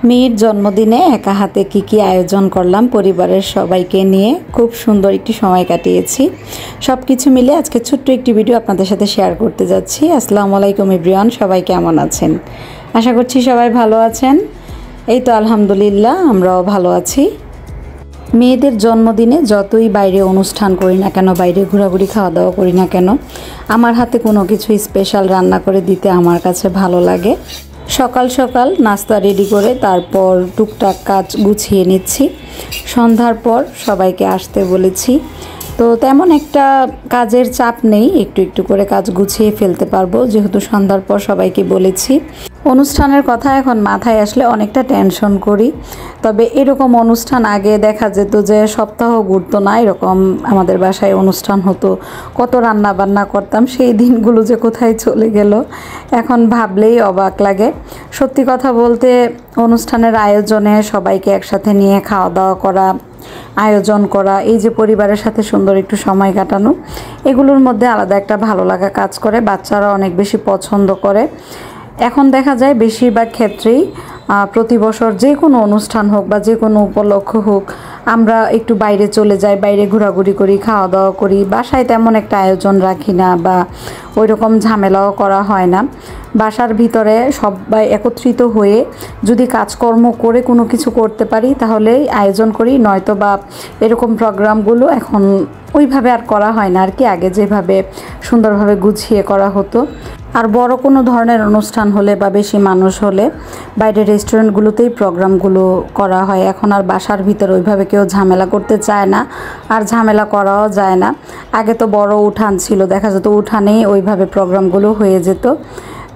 মেয়ের জন্মদিনে একা হাতে কি আয়োজন করলাম পরিবারের সবাইকে নিয়ে খুব সুন্দর একটি সময় কাটিয়েছি। সব কিছু মিলে আজকে ছোট্ট একটি ভিডিও আপনাদের সাথে শেয়ার করতে যাচ্ছি। আসসালামু আলাইকুম এভরিওয়ান, সবাই কেমন আছেন? আশা করছি সবাই ভালো আছেন। এই তো আলহামদুলিল্লাহ, আমরাও ভালো আছি। মেয়েদের জন্মদিনে যতই বাইরে অনুষ্ঠান করি না কেন, বাইরে ঘোরাঘুরি খাওয়া দাওয়া করি না কেন, আমার হাতে কোনো কিছু স্পেশাল রান্না করে দিতে আমার কাছে ভালো লাগে। সকাল সকাল নাস্তা রেডি করে তারপর টুকটাক কাজ গুছিয়ে নিচ্ছি। সন্ধ্যার পর সবাইকে আসতে বলেছি, তো তেমন একটা কাজের চাপ নেই, একটু একটু করে কাজ গুছিয়ে ফেলতে পারবো যেহেতু সন্ধ্যার পর সবাইকে বলেছি। অনুষ্ঠানের কথা এখন মাথায় আসলে অনেকটা টেনশন করি। তবে এরকম অনুষ্ঠান আগে দেখা যেত যে সপ্তাহ ঘুরতো না, এরকম আমাদের বাসায় অনুষ্ঠান হতো, কত রান্না বান্না করতাম, সেই দিনগুলো যে কোথায় চলে গেল এখন ভাবলেই অবাক লাগে। সত্যি কথা বলতে অনুষ্ঠানের আয়োজনে সবাইকে একসাথে নিয়ে খাওয়া দাওয়া করা, আয়োজন করা, এই যে পরিবারের সাথে সুন্দর একটু সময় কাটানো, এগুলোর মধ্যে আলাদা একটা ভালো লাগা কাজ করে। বাচ্চারা অনেক বেশি পছন্দ করে। এখন দেখা যায় বেশিরভাগ ক্ষেত্রেই প্রতি বছর যে কোনো অনুষ্ঠান হোক বা যে কোনো উপলক্ষ হোক, আমরা একটু বাইরে চলে যাই, বাইরে ঘোরাঘুরি করি, খাওয়া দাওয়া করি। বাসায় তেমন একটা আয়োজন রাখি না বা ওই রকম ঝামেলাও করা হয় না। বাসার ভিতরে সবাই একত্রিত হয়ে যদি কাজকর্ম করে কোনো কিছু করতে পারি তাহলেই আয়োজন করি, নয়তো বা এরকম প্রোগ্রামগুলো এখন ওইভাবে আর করা হয় না আর কি, আগে যেভাবে সুন্দরভাবে গুছিয়ে করা হতো। আর বড় কোনো ধরনের অনুষ্ঠান হলে বা বেশি মানুষ হলে বাইরের রেস্টুরেন্টগুলোতেই প্রোগ্রামগুলো করা হয়। এখন আর বাসার ভিতরে ওইভাবে কেউ ঝামেলা করতে চায় না, আর ঝামেলা করাও যায় না। আগে তো বড় উঠান ছিল, দেখা যেত উঠানেই ওইভাবে প্রোগ্রামগুলো হয়ে যেত।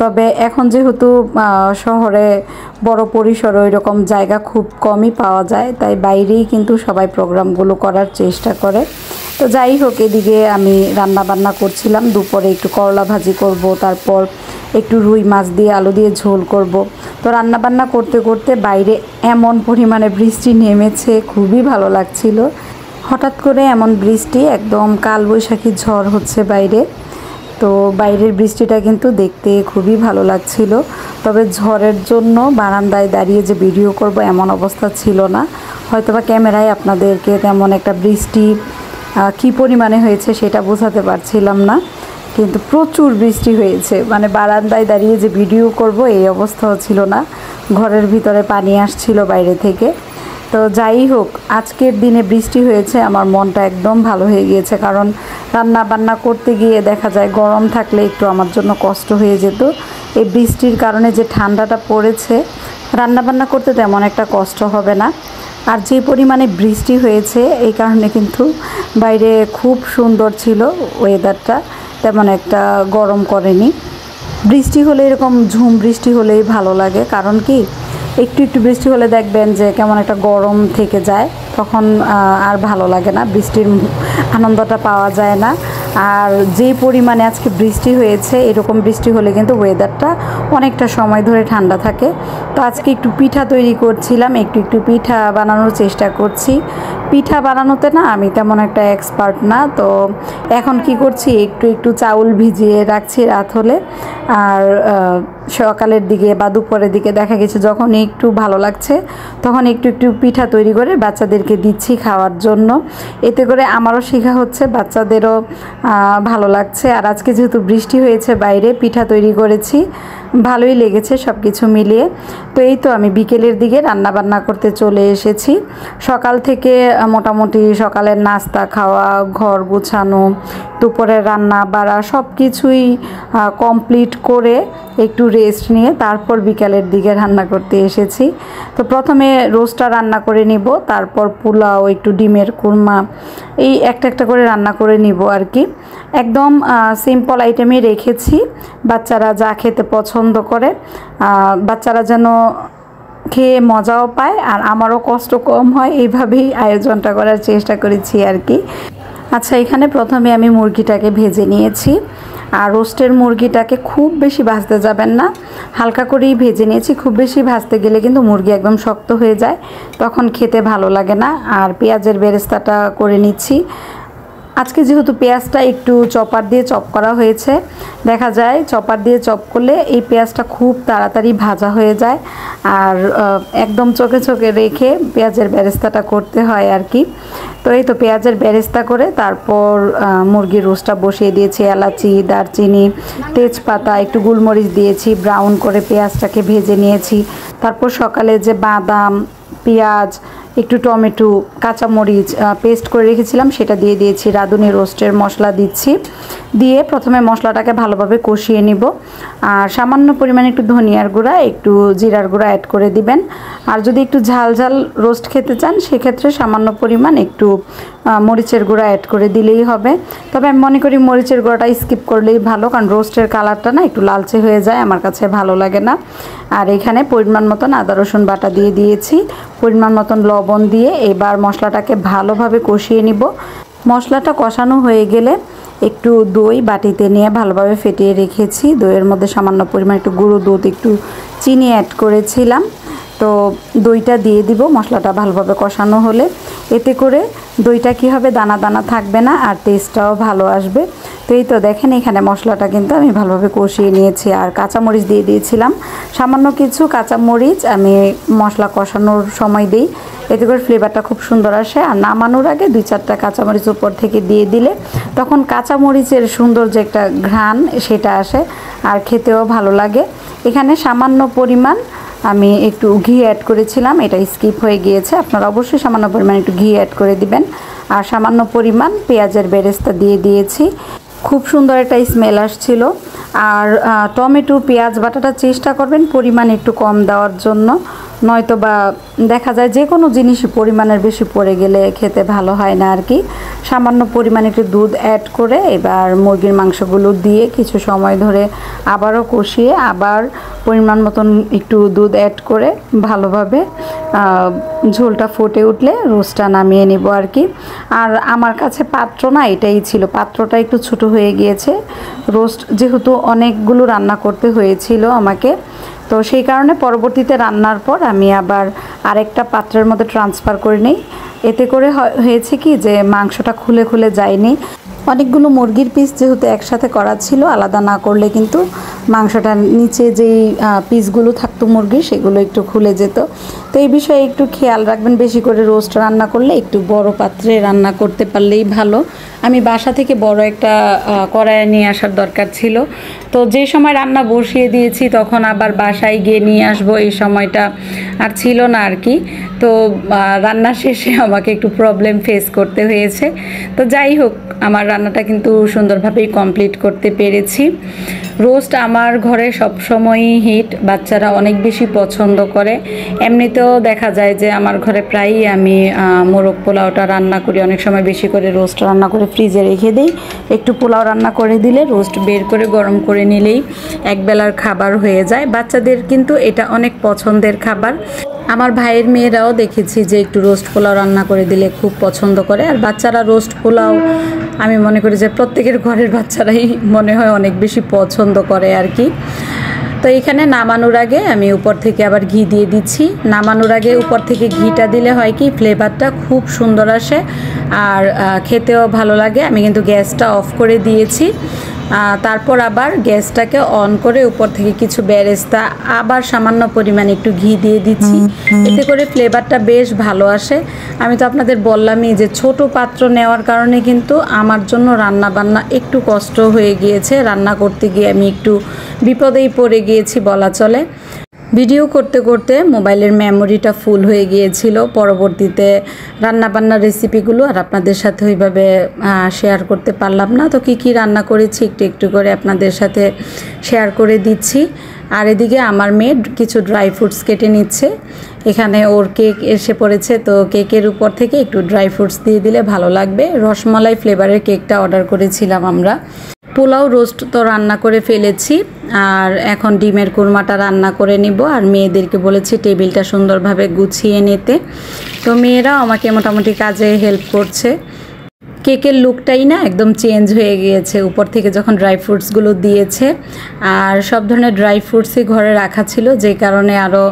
তবে এখন যেহেতু শহরে বড় পরিসরে ওই রকম জায়গা খুব কমই পাওয়া যায়, তাই বাইরেই কিন্তু সবাই প্রোগ্রামগুলো করার চেষ্টা করে। তো যাই হোক, এদিকে আমি রান্না বান্না করছিলাম। দুপুরে একটু করলা ভাজি করব, তারপর একটু রুই মাছ দিয়ে আলু দিয়ে ঝোল করব। তো রান্না বান্না করতে করতে বাইরে এমন পরিমাণে বৃষ্টি নেমেছে, খুবই ভালো লাগছিল। হঠাৎ করে এমন বৃষ্টি, একদম কালবৈশাখী ঝড় হচ্ছে বাইরে। তো বাইরের বৃষ্টিটা কিন্তু দেখতে খুবই ভালো লাগছিল। তবে ঝড়ের জন্য বারান্দায় দাঁড়িয়ে যে ভিডিও করব এমন অবস্থা ছিল না। হয়তোবা ক্যামেরায় আপনাদেরকে তেমন একটা বৃষ্টি কী পরিমাণে হয়েছে সেটা বোঝাতে পারছিলাম না, কিন্তু প্রচুর বৃষ্টি হয়েছে। মানে বারান্দায় দাঁড়িয়ে যে ভিডিও করব এই অবস্থাও ছিল না, ঘরের ভিতরে পানি আসছিল বাইরে থেকে। তো যাই হোক, আজকের দিনে বৃষ্টি হয়েছে, আমার মনটা একদম ভালো হয়ে গিয়েছে। কারণ রান্না বান্না করতে গিয়ে দেখা যায় গরম থাকলে একটু আমার জন্য কষ্ট হয়ে যেত। এই বৃষ্টির কারণে যে ঠান্ডাটা পড়েছে, রান্না বান্না করতে তেমন একটা কষ্ট হবে না। আর যে পরিমাণে বৃষ্টি হয়েছে এই কারণে কিন্তু বাইরে খুব সুন্দর ছিল ওয়েদারটা, তেমন একটা গরম করেনি। বৃষ্টি হলে এরকম ঝুম বৃষ্টি হলেই ভালো লাগে। কারণ কি, একটু একটু বৃষ্টি হলে দেখবেন যে কেমন একটা গরম থেকে যায়, তখন আর ভালো লাগে না, বৃষ্টির আনন্দটা পাওয়া যায় না। আর যে পরিমাণে আজকে বৃষ্টি হয়েছে, এরকম বৃষ্টি হলে কিন্তু ওয়েদারটা অনেকটা সময় ধরে ঠান্ডা থাকে। তো আজকে একটু পিঠা তৈরি করছিলাম, একটু একটু পিঠা বানানোর চেষ্টা করছি। পিঠা বানানোতে না আমি তেমন একটা এক্সপার্ট না, তো এখন কি করছি, একটু একটু চাউল ভিজিয়ে রাখছি রাত হলে। আর সকালের দিকে বা দুপুরের দিকে দেখা গেছে যখন একটু ভালো লাগছে তখন একটু একটু পিঠা তৈরি করে বাচ্চাদেরকে দিচ্ছি খাওয়ার জন্য। এতে করে আমারও শেখা হচ্ছে, বাচ্চাদেরও ভালো লাগছে। আর আজকে যেহেতু বৃষ্টি হয়েছে বাইরে, পিঠা তৈরি করেছি, ভালোই লেগেছে সব কিছু মিলিয়ে। তো এই তো আমি বিকেলের দিকে রান্না বান্না করতে চলে এসেছি। সকাল থেকে মোটামুটি সকালের নাস্তা খাওয়া, ঘর গোছানো, দুপুরের রান্না বাড়া সব কিছুই কমপ্লিট করে একটু রেস্ট নিয়ে তারপর বিকালের দিকে রান্না করতে এসেছি। তো প্রথমে রোস্টটা রান্না করে নিব, তারপর পোলাও, একটু ডিমের কুরমা, এই একটা একটা করে রান্না করে নিব আর কি। একদম সিম্পল আইটেমই রেখেছি, বাচ্চারা যা খেতে পছন্দ করে, বাচ্চারা যেন খেয়ে মজাও পায় আর আমারও কষ্ট কম হয়, এইভাবেই আয়োজনটা করার চেষ্টা করেছি আর কি। আচ্ছা, এখানে প্রথমে আমি মুরগিটাকে ভেজে নিয়েছি। আর রোস্টের মুরগিটাকে খুব বেশি ভাজতে যাবেন না, হালকা করেই ভেজে নিয়েছি। খুব বেশি ভাজতে গেলে কিন্তু মুরগি একদম শক্ত হয়ে যায়, তখন খেতে ভালো লাগে না। আর পেঁয়াজের বেরেস্তাটা করে নিচ্ছি। আজকে যেহেতু পেঁয়াজটা একটু চপার দিয়ে চপ করা হয়েছে, দেখা যায় চপার দিয়ে চপ করলে এই পেঁয়াজটা খুব তাড়াতাড়ি ভাজা হয়ে যায়। আর একদম চোখে চোখে রেখে পেঁয়াজের বেরেস্তাটা করতে হয় আর কি। তো এই তো পেঁয়াজের বেরেস্তা করে তারপর মুরগির রোস্টটা বসিয়ে দিয়েছি। এলাচি, দারচিনি, তেজপাতা, একটু গোলমরিচ দিয়েছি, ব্রাউন করে পেঁয়াজটাকে ভেজে নিয়েছি। তারপর সকালে যে বাদাম, পেঁয়াজ, একটু টমেটো, কাঁচামরিচ পেস্ট করে রেখেছিলাম সেটা দিয়ে দিয়েছি। রাঁধুনি রোস্টের মশলা দিচ্ছি, দিয়ে প্রথমে মশলাটাকে ভালোভাবে কষিয়ে নিব। আর সামান্য পরিমাণে একটু ধনিয়ার গুঁড়া, একটু জিরার গুঁড়া অ্যাড করে দিবেন। আর যদি একটু ঝাল ঝাল রোস্ট খেতে চান সেক্ষেত্রে সামান্য পরিমাণ একটু মরিচের গুঁড়া অ্যাড করে দিলেই হবে। তবে আমি মনে করি মরিচের গুঁড়াটা স্কিপ করলেই ভালো, কারণ রোস্টের কালারটা না একটু লালচে হয়ে যায়, আমার কাছে ভালো লাগে না। আর এখানে পরিমাণ মতন আদা রসুন বাটা দিয়ে দিয়েছি, পরিমাণ মতন লবণ দিয়ে এবার মশলাটাকে ভালোভাবে কষিয়ে নিব। মশলাটা কষানো হয়ে গেলে একটু দই বাটিতে নিয়ে ভালোভাবে ফেটিয়ে রেখেছি। দইয়ের মধ্যে সামান্য পরিমাণ একটু গুঁড়ো দুধ, একটু চিনি অ্যাড করেছিলাম। তো দইটা দিয়ে দিব মশলাটা ভালোভাবে কষানো হলে। এতে করে দইটা কী হবে, দানা দানা থাকবে না আর টেস্টটাও ভালো আসবে। তো এই তো দেখেন এখানে মশলাটা কিন্তু আমি ভালোভাবে কষিয়ে নিয়েছি। আর কাঁচামরিচ দিয়ে দিয়েছিলাম, সামান্য কিছু কাঁচামরিচ আমি মশলা কষানোর সময় দিই, এতে করে ফ্লেভারটা খুব সুন্দর আসে। আর নামানোর আগে 2-4টা কাঁচামরিচ উপর থেকে দিয়ে দিলে তখন কাঁচামরিচের সুন্দর যে একটা ঘ্রাণ সেটা আসে আর খেতেও ভালো লাগে। এখানে সামান্য পরিমাণ আমি একটু ঘি অ্যাড করেছিলাম, এটা স্কিপ হয়ে গিয়েছে, আপনারা অবশ্যই সামান্য পরিমাণ একটু ঘি অ্যাড করে দিবেন। আর সামান্য পরিমাণ পেঁয়াজের বেরেস্তা দিয়ে দিয়েছি, খুব সুন্দর একটা স্মেল আসছিল। আর টমেটো পেঁয়াজ বাটাটা চেষ্টা করবেন পরিমাণ একটু কম দেওয়ার জন্য, নয়তো বা দেখা যায় যে কোনো জিনিসই পরিমাণের বেশি পড়ে গেলে খেতে ভালো হয় না আর কি। সামান্য পরিমাণে একটু দুধ অ্যাড করে এবার মুরগির মাংসগুলো দিয়ে কিছু সময় ধরে আবারও কষিয়ে আবার পরিমাণ মতন একটু দুধ অ্যাড করে ভালোভাবে ঝোলটা ফুটে উঠলে রোস্টটা নামিয়ে নেব আর কি। আর আমার কাছে পাত্র না এটাই ছিল, পাত্রটা একটু ছোট হয়ে গিয়েছে। রোস্ট যেহেতু অনেকগুলো রান্না করতে হয়েছিল আমাকে, তো সেই কারণে পরবর্তীতে রান্নার পর আমি আবার আরেকটা পাত্রের মধ্যে ট্রান্সফার করে নিই। এতে করে হয়েছে কি যে মাংসটা খুলে খুলে যায়নি। অনেকগুলো মুরগির পিস যেহেতু একসাথে করা ছিল, আলাদা না করলে কিন্তু মাংসটার নিচে যেই পিসগুলো থাকতো মুরগির সেগুলো একটু খুলে যেত। তো এই বিষয়ে একটু খেয়াল রাখবেন, বেশি করে রোস্ট রান্না করলে একটু বড় পাত্রে রান্না করতে পারলেই ভালো। আমি বাসা থেকে বড় একটা কড়াই নিয়ে আসার দরকার ছিল, তো যে সময় রান্না বসিয়ে দিয়েছি তখন আবার বাসায় গিয়ে নিয়ে আসবো, এই সময়টা আর ছিল না আর কি। তো রান্না শেষে আমাকে একটু প্রবলেম ফেস করতে হয়েছে। তো যাই হোক, আমার রান্নাটা কিন্তু সুন্দরভাবেই কমপ্লিট করতে পেরেছি। রোস্ট আমার ঘরে সবসময়ই হিট, বাচ্চারা অনেক বেশি পছন্দ করে। এমনিতেও দেখা যায় যে আমার ঘরে প্রায়ই আমি মোরগ পোলাওটা রান্না করি, অনেক সময় বেশি করে রোস্ট রান্না করে ফ্রিজে রেখে দিই। একটু পোলাও রান্না করে দিলে রোস্ট বের করে গরম করে নিলেই একবেলার খাবার হয়ে যায়। বাচ্চাদের কিন্তু এটা অনেক পছন্দের খাবার। আমার ভাইয়ের মেয়েরাও দেখেছি যে একটু রোস্ট পোলাও রান্না করে দিলে খুব পছন্দ করে। আর বাচ্চারা রোস্ট পোলাও আমি মনে করি যে প্রত্যেকের ঘরের বাচ্চারাই মনে হয় অনেক বেশি পছন্দ করে আর কি। তো এখানে নামানোর আগে আমি উপর থেকে আবার ঘি দিয়ে দিচ্ছি। নামানোর আগে উপর থেকে ঘিটা দিলে হয় কি ফ্লেভারটা খুব সুন্দর আসে আর খেতেও ভালো লাগে। আমি কিন্তু গ্যাসটা অফ করে দিয়েছি, তারপর আবার গ্যাসটাকে অন করে উপর থেকে কিছু বেরেস্তা আবার সামান্য পরিমাণে একটু ঘি দিয়ে দিচ্ছি, এতে করে ফ্লেভারটা বেশ ভালো আসে। আমি তো আপনাদের বললামই যে ছোট পাত্র নেওয়ার কারণে কিন্তু আমার জন্য রান্না বান্না একটু কষ্ট হয়ে গিয়েছে। রান্না করতে গিয়ে আমি একটু বিপদেই পড়ে গিয়েছি বলা চলে। ভিডিও করতে করতে মোবাইলের মেমোরিটা ফুল হয়ে গিয়েছিল, পরবর্তীতে রান্নাবান্নার রেসিপিগুলো আর আপনাদের সাথে ওইভাবে শেয়ার করতে পারলাম না। তো কী রান্না করেছি একটু একটু করে আপনাদের সাথে শেয়ার করে দিচ্ছি। আর এদিকে আমার মেয়ে কিছু ড্রাই ফ্রুটস কেটে নিচ্ছে, এখানে ওর কেক এসে পড়েছে, তো কেকের উপর থেকে একটু ড্রাই ফ্রুটস দিয়ে দিলে ভালো লাগবে। রসমালাই ফ্লেভারের কেকটা অর্ডার করেছিলাম আমরা। পোলাও রোস্ট তো রান্না করে ফেলেছি, আর এখন ডিমের কুরমাটা রান্না করে নিব। আর মেয়েদেরকে বলেছি টেবিলটা সুন্দরভাবে গুছিয়ে নিতে, তো মেয়েরাও আমাকে মোটামুটি কাজে হেল্প করছে। কেকের লুকটাই না একদম চেঞ্জ হয়ে গিয়েছে উপর থেকে যখন ড্রাই ফ্রুটসগুলো দিয়েছে। আর সব ধরনের ড্রাই ফ্রুটসই ঘরে রাখা ছিল, যে কারণে আরও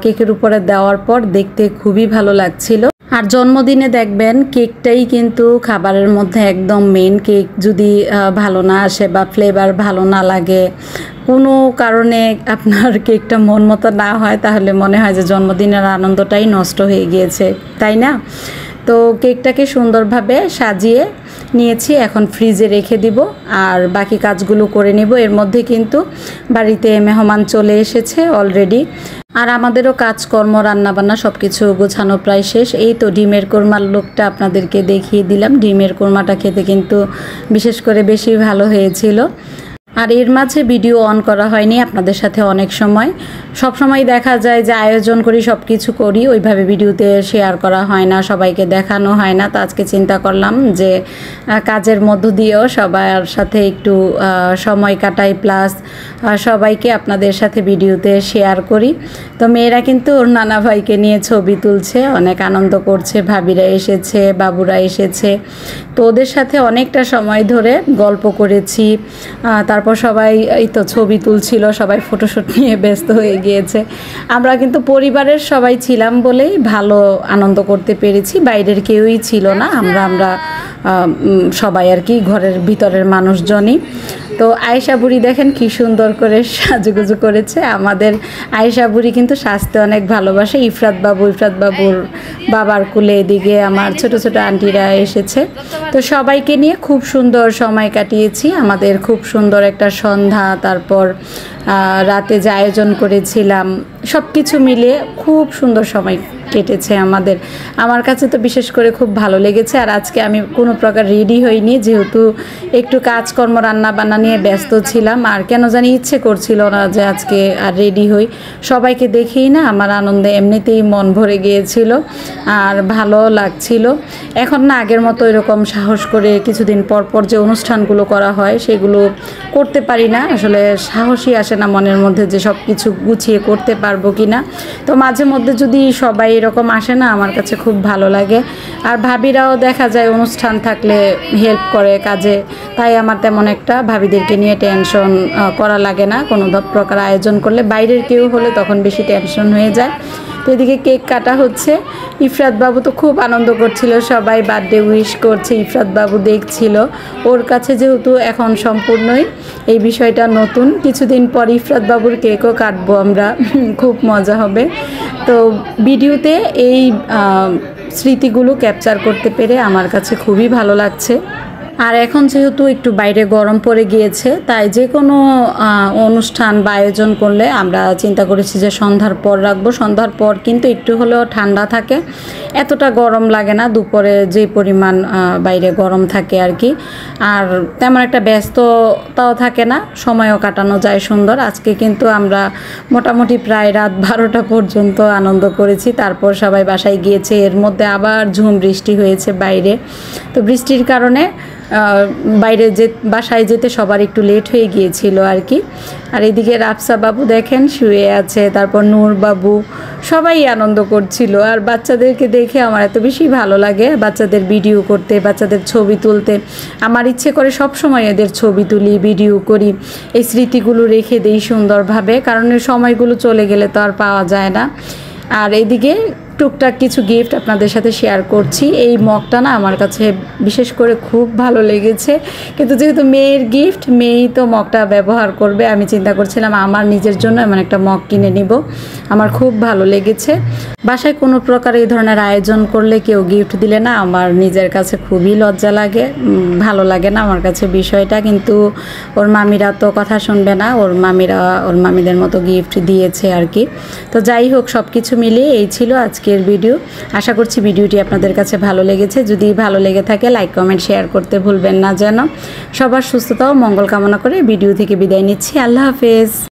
কেকের উপরে দেওয়ার পর দেখতে খুবই ভালো লাগছিল। আর জন্মদিনে দেখবেন কেকটাই কিন্তু খাবারের মধ্যে একদম মেন। কেক যদি ভালো না আসে বা ফ্লেভার ভালো না লাগে, কোনো কারণে আপনার কেকটা মন মতো না হয়, তাহলে মনে হয় যে জন্মদিনের আনন্দটাই নষ্ট হয়ে গিয়েছে, তাই না? তো কেকটাকে সুন্দরভাবে সাজিয়ে নিয়েছি, এখন ফ্রিজে রেখে দিব আর বাকি কাজগুলো করে নেব। এর মধ্যে কিন্তু বাড়িতে মেহমান চলে এসেছে অলরেডি, আর আমাদেরও কাজকর্ম রান্নাবান্না সব কিছু গোছানো প্রায় শেষ। এই তো ডিমের কোরমার লোকটা আপনাদেরকে দেখিয়ে দিলাম। ডিমের কোরমাটা খেতে কিন্তু বিশেষ করে বেশি ভালো হয়েছিল। আর এর মাঝে ভিডিও অন করা হয়নি আপনাদের সাথে। অনেক সময় সব সময় দেখা যায় যে আয়োজন করি, সব কিছু করি, ওইভাবে ভিডিওতে শেয়ার করা হয় না, সবাইকে দেখানো হয় না। তো আজকে চিন্তা করলাম যে কাজের মধ্য দিয়েও সবার সাথে একটু সময় কাটাই, প্লাস সবাইকে আপনাদের সাথে ভিডিওতে শেয়ার করি। তো মেয়েরা কিন্তু ওর নানা ভাইকে নিয়ে ছবি তুলছে, অনেক আনন্দ করছে। ভাবিরা এসেছে, বাবুরা এসেছে, তো ওদের সাথে অনেকটা সময় ধরে গল্প করেছি। তারপর সবাই এই তো ছবি তুলছিল, সবাই ফটোশ্যুট নিয়ে ব্যস্ত হয়ে গিয়েছে। আমরা কিন্তু পরিবারের সবাই ছিলাম বলেই ভালো আনন্দ করতে পেরেছি, বাইরের কেউই ছিল না। আমরা সবাই আর কি ঘরের ভিতরের মানুষজনই। তো আয়েশা বুড়ি দেখেন কি সুন্দর করে সাজুগুজু করেছে। আমাদের আয়েশা বুড়ি কিন্তু সাজতে অনেক ভালোবাসে। ইফরাত বাবুর বাবার কুলে এদিকে আমার ছোট ছোট আন্টিরা এসেছে। তো সবাইকে নিয়ে খুব সুন্দর সময় কাটিয়েছি। আমাদের খুব সুন্দর একটা সন্ধ্যা, তারপর রাতে যে আয়োজন করেছিলাম, সব কিছু মিলে খুব সুন্দর সময় কেটেছে আমাদের। আমার কাছে তো বিশেষ করে খুব ভালো লেগেছে। আর আজকে আমি কোনো প্রকার রেডি হইনি, যেহেতু একটু কাজকর্ম রান্না বান্না নিয়ে ব্যস্ত ছিলাম। আর কেন জানি ইচ্ছে করছিল না যে আজকে আর রেডি হই। সবাইকে দেখেই না আমার আনন্দে এমনিতেই মন ভরে গিয়েছিল আর ভালো লাগছিল। এখন না আগের মতো এরকম সাহস করে কিছুদিন পর পর যে অনুষ্ঠানগুলো করা হয় সেগুলো করতে পারি না। আসলে সাহসই আসে না মনের মধ্যে যে সব কিছু গুছিয়ে করতে পারবো কি না। তো মাঝে মধ্যে যদি সবাই এরকম আসে না, আমার কাছে খুব ভালো লাগে। আর ভাবিরাও দেখা যায় অনুষ্ঠান থাকলে হেল্প করে কাজে, তাই আমার তেমন একটা ভাবিদেরকে নিয়ে টেনশন করা লাগে না। কোনো প্রকার আয়োজন করলে বাইরের কেউ হলে তখন বেশি টেনশন হয়ে যায়। তো এদিকে কেক কাটা হচ্ছে। ইফরাত বাবু তো খুব আনন্দ করছিল, সবাই বার্থডে উইশ করছে, ইফরাত বাবু দেখছিল। ওর কাছে যেহেতু এখন সম্পূর্ণই এই বিষয়টা নতুন, কিছুদিন পর ইফরাত বাবুর কেকও কাটবো আমরা, খুব মজা হবে। তো ভিডিওতে এই স্মৃতিগুলো ক্যাপচার করতে পেরে আমার কাছে খুবই ভালো লাগছে। আর এখন যেহেতু একটু বাইরে গরম পড়ে গিয়েছে, তাই যে কোনো অনুষ্ঠান বা আয়োজন করলে আমরা চিন্তা করেছি যে সন্ধ্যার পর রাখবো। সন্ধ্যার পর কিন্তু একটু হলেও ঠান্ডা থাকে, এতটা গরম লাগে না, দুপুরে যে পরিমাণ বাইরে গরম থাকে আর কি। আর তেমন একটা ব্যস্ততাও থাকে না, সময়ও কাটানো যায় সুন্দর। আজকে কিন্তু আমরা মোটামুটি প্রায় রাত 12টা পর্যন্ত আনন্দ করেছি। তারপর সবাই বাসায় গিয়েছে। এর মধ্যে আবার ঝুম বৃষ্টি হয়েছে বাইরে। তো বৃষ্টির কারণে বাইরে বাসায় যেতে সবার একটু লেট হয়ে গিয়েছিল আর কি। আর এদিকে রাফসা বাবু দেখেন শুয়ে আছে, তারপর নূর বাবু, সবাই আনন্দ করছিল। আর বাচ্চাদেরকে দেখে আমার এত বেশি ভালো লাগে, বাচ্চাদের ভিডিও করতে, বাচ্চাদের ছবি তুলতে। আমার ইচ্ছে করে সব সময় এদের ছবি তুলি, ভিডিও করি, এই স্মৃতিগুলো রেখে দিই সুন্দরভাবে, কারণ এই সময়গুলো চলে গেলে তো আর পাওয়া যায় না। আর এদিকে টুকটাক কিছু গিফট আপনাদের সাথে শেয়ার করছি। এই মগটা না আমার কাছে বিশেষ করে খুব ভালো লেগেছে, কিন্তু যেহেতু মেয়ের গিফট, মেয়েই তো মগটা ব্যবহার করবে, আমি চিন্তা করছিলাম আমার নিজের জন্য এমন একটা মগ কিনে নিব। আমার খুব ভালো লেগেছে। বাসায় কোনো প্রকার এই ধরনের আয়োজন করলে কেউ গিফট দিলে না আমার নিজের কাছে খুবই লজ্জা লাগে, ভালো লাগে না আমার কাছে বিষয়টা। কিন্তু ওর মামিরা তো কথা শুনবে না, ওর মামিদের মতো গিফট দিয়েছে আর কি। তো যাই হোক, সব কিছু মিলিয়ে এই ছিল আজকের ভিডিও। আশা করছি ভিডিওটি আপনাদের কাছে ভালো লেগেছে। যদি ভালো লেগে থাকে লাইক কমেন্ট শেয়ার করতে ভুলবেন না যেন। সবার সুস্থতা ও মঙ্গল কামনা করে ভিডিও থেকে বিদায় নিচ্ছি। আল্লাহ হাফেজ।